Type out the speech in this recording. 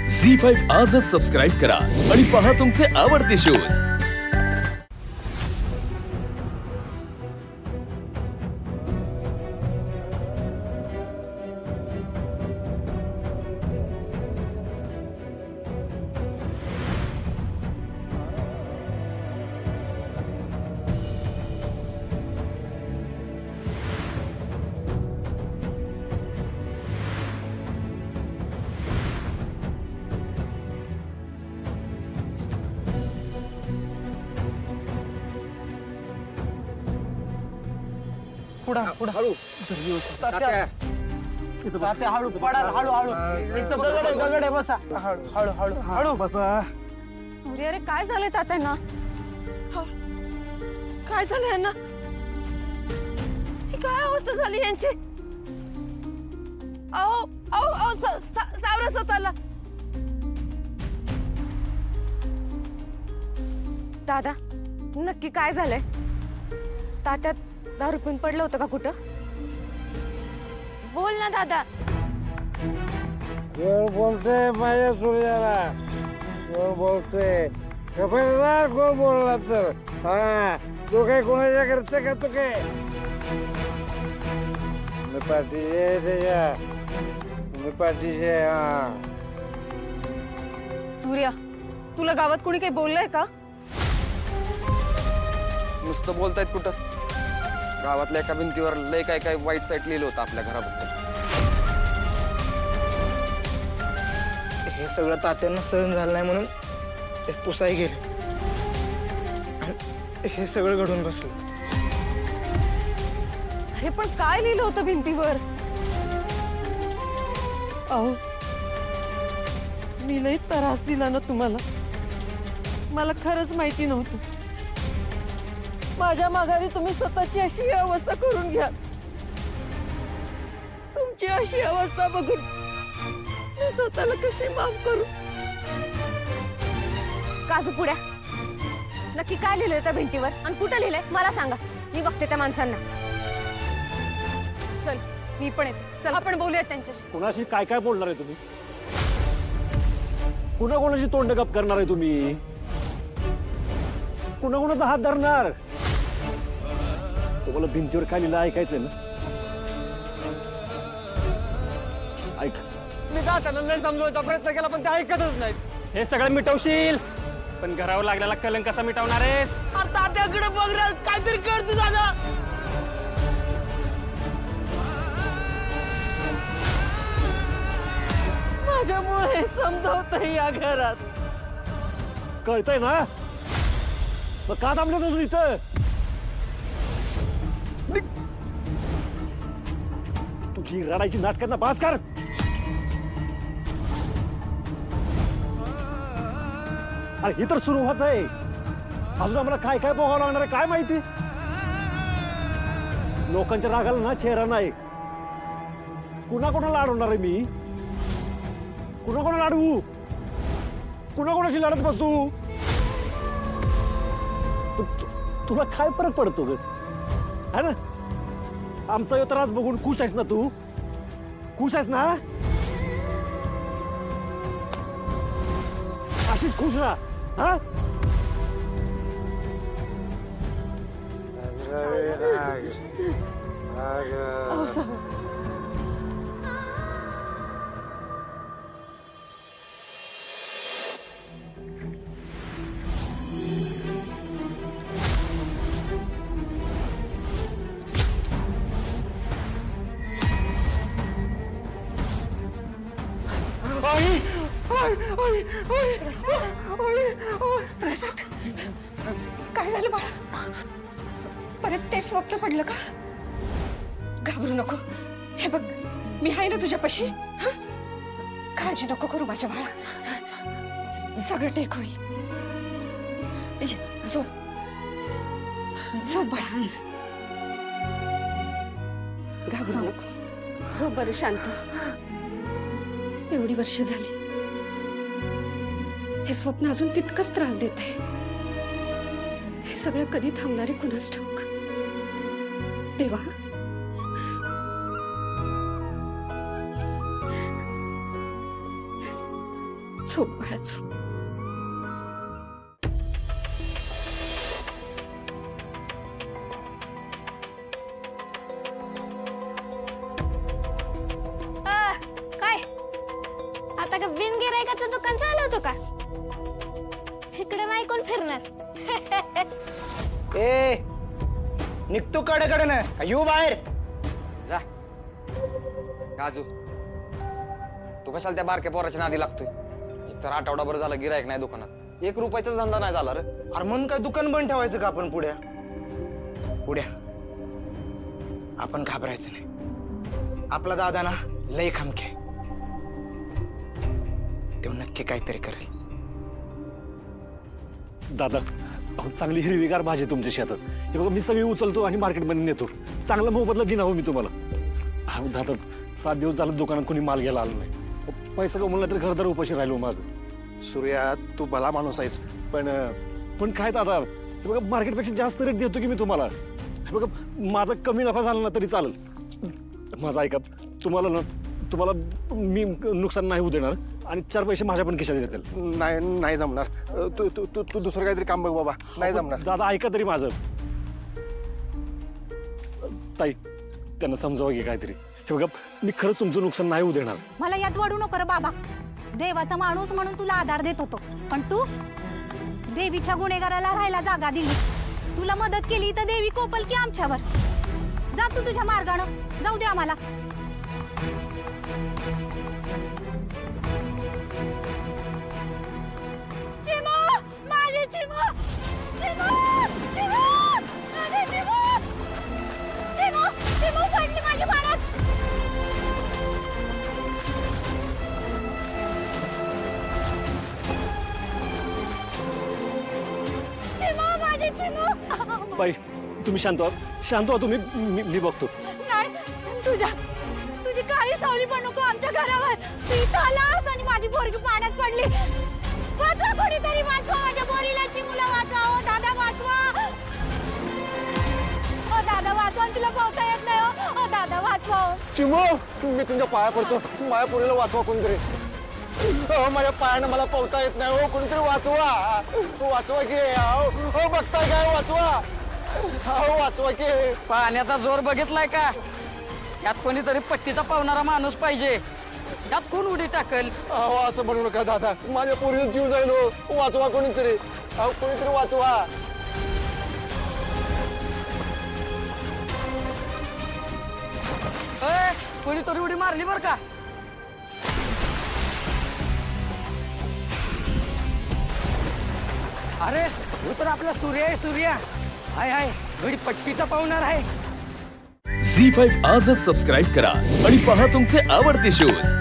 झी5 आजच सबस्क्राईब करा आणि पहा तुमचे आवडते शोज। पुढा पुढा हळू तात्या तात्या हळू पडा हळू हळू इथं दगड आहे बसा हळू हळू हळू हळू बसा। सूर्य अरे काय झालंय तात्यांना? काय झालं यांना? ही काय अवस्था झाली यांची? आओ आओ आओ सावरा स्वतःला। दादा नक्की काय झालंय? तात्या दारू पिऊन पडलं होतं का कुठं? बोल ना दादा। कोण बोलते माझ्या सूर्याला? कोण बोलते? खबरदार कोण बोलला तर हा तू काय कोणाच्या करते का? तू काय मी पाठीचे त्याच्या मी पाठीचे हा। सूर्या तुला गावात कोणी काही बोललंय का? नुसतं बोलतायत कुठं? गावातल्या एका भिंतीवर लय काय काय वाईट साईट लिहिलं होतं आपल्या घराबद्दल। हे सगळं तात्यांना सहन झालं नाही म्हणून ते पुसाई गेले आणि हे सगळं घडून बसलं। अरे पण काय लिहिलं होतं भिंतीवर? अहो मी लई त्रास दिला ना तुम्हाला, मला खरंच माहिती नव्हतं। माझ्या माघारी तुम्ही स्वतःची अशी अवस्था करून घ्या। तुमची अशी अवस्था बघून मी स्वतःला कशी माफ करू? काजू पुड्या नक्की काय लिहिलंय त्या भिंतीवर आणि कुठं लिहिलंय मला सांगा, मी बघते त्या माणसांना। चल मी पण येते, चल आपण बोलूयात त्यांच्याशी। कोणाशी काय काय बोलणार आहे तुम्ही? कुणा कोणाची तोंड गप करणार आहे तुम्ही? कुणा कोणाचा हात धरणार? तुम्हाला भिंतीवर काय लिहिलं ऐकायचंय ना? ऐक। मी तात्यांना नाही समजवायचा प्रयत्न केला पण ते ऐकतच नाहीत। हे सगळं मिटवशील पण घरावर लागलेला कलंक कसा मिटवणार आहे? तात्याकडे बघ रे, काहीतरी कर तू दादा। माझ्यामुळे हे समजावत या घरात कळतंय ना? मग का थांबलं तुझं इथं? तुझी रडायची नाटकांना बास कर। अरे ही तर सुरुवात आहे, अजून आम्हाला काय काय बघावं लागणार आहे काय माहिती? लोकांच्या रागाला ना चेहरा नाही। कुणा कोणाला अडवणार आहे मी? कुणा कोणाला अडवू? कुणा कोणाशी लढत बसू? तुला काय फरक पडतो ग? है ना? आमचा यो त्रास बघून खुश आहेस ना तू? खुश आहेस ना? अशीच खुश राहा हा? काय झालं बाळा? परत ते स्वप्न पडलं का? घाबरू नको, हे बघ मी आहे ना तुझ्यापाशी। काळजी नको करू माझ्या बाळा, सगळं ठीक होईल। झोप झोप बाळा, घाबरू नको, झोप बरं शांत। एवढी वर्ष झाली हे स्वप्न अजून तितकंच त्रास देत आहे। हे सगळं कधी थांबणारे कुणास ठाऊक। देवा झोप बाळा झोप. काय आता का बिनगिरायकाचं दुकान चालवतो का? इकडे नाही कोण फिरणार. ए निघतो कडे ना येऊ बाहेर. जा काजू तू कशाला त्या बारक्या पोराच्या नादी लागतोय? एक तर आठवडाभर झालं गिरायक नाही दुकानात, 1 रुपयाचा धंदा नाही झाला रे. अरे म्हणून काय दुकान बंद ठेवायचं का आपण? पुढ्या आपण घाबरायचं नाही. आपला दादा ना लय खमके, तो नक्की काहीतरी करेल. दादा अहो चांगली हिरवीगार भाजी आहे तुमच्या शेतात. हे बघा मी सगळी उचलतो आणि मार्केटमध्ये नेतो. चांगला मोबदला देणार हो मी तुम्हाला. अहो दादा 7 दिवस झालं दुकानात कोणी माल घ्यायला आला नाही. पैसा कमवला तरी घरदार उपाशी राहिलो माझं. सूर्या तू भला माणूस आहेस, पण काय दादा हे बघा मार्केटपेक्षा जास्त रेट देतो की मी तुम्हाला. हे बघा माझा कमी नफा झाला ना तरी चालेल. माझा ऐका, तुम्हाला मी नुकसान नाही होऊ देणार आणि 4 पैसे माझ्या पण खिशात येतील. नाही जमणार. तू तू तू तू दुसरं काहीतरी काम बघ बाबा, नाही जमणार. दादा ऐका तरी माझं. ताई त्यांना समजावं की काहीतरी. हे बघा मी खरंच तुमचं नुकसान नाही होऊ देणार. मला यात वाढू नको रे बाबा. देवाचा माणूस म्हणून तुला आधार देत होतो, पण तू देवीच्या गुन्हेगाराला राहायला जागा दिली. तुला मदत केली तर देवी कोपल की आमच्यावर. जा तू तुझ्या मार्गानं, जाऊ दे आम्हाला. चिमू, माझी चिमू, चिमू, चिमू, माझी चिमू, चिमू, चिमू पडली माझ्या पाण्यात. चिमू, माझी चिमू. बाई तुम्ही शांत व्हा तुम्ही. मी बघतो. नाही, तुझी काळी सावली पण नको आमच्या घरावर. तू इथं आलास आणि माझी पोरगी पाण्यात पडली. वाचवा कोणीतरी, वाचवा माझ्या पोरीला, चिमूला वाचवा. ओ दादा वाचवा, ओ दादा वाचवा. आणि तिला पोहता येत नाही. ओ दादा वाचवा. चिमो मी तुमच्या पाया पडतो, माझ्या पोरीला वाचवा कोणतरी. माझ्या पायानं मला पोहता येत नाही. हो कोणीतरी वाचवा की. हो बघताय काय, वाचवा की. पाण्याचा जोर बघितलाय का? यात कोणीतरी पट्टीचा पावणारा माणूस पाहिजे. यात कोण उडी टाकल? अहो असं म्हणू नका दादा, माझ्या पोरीला जीव जाईल. वाचवा कोणीतरी, कोणीतरी वाचवा. कोणीतरी उडी मारली बर का? अरे तू तर आपला सूर्य आहे. सूर्या हाय घडी पट्टीचा पावणार आहे. झी5 आजच सबस्क्राईब करा आणि पहा तुमचे आवडते शोज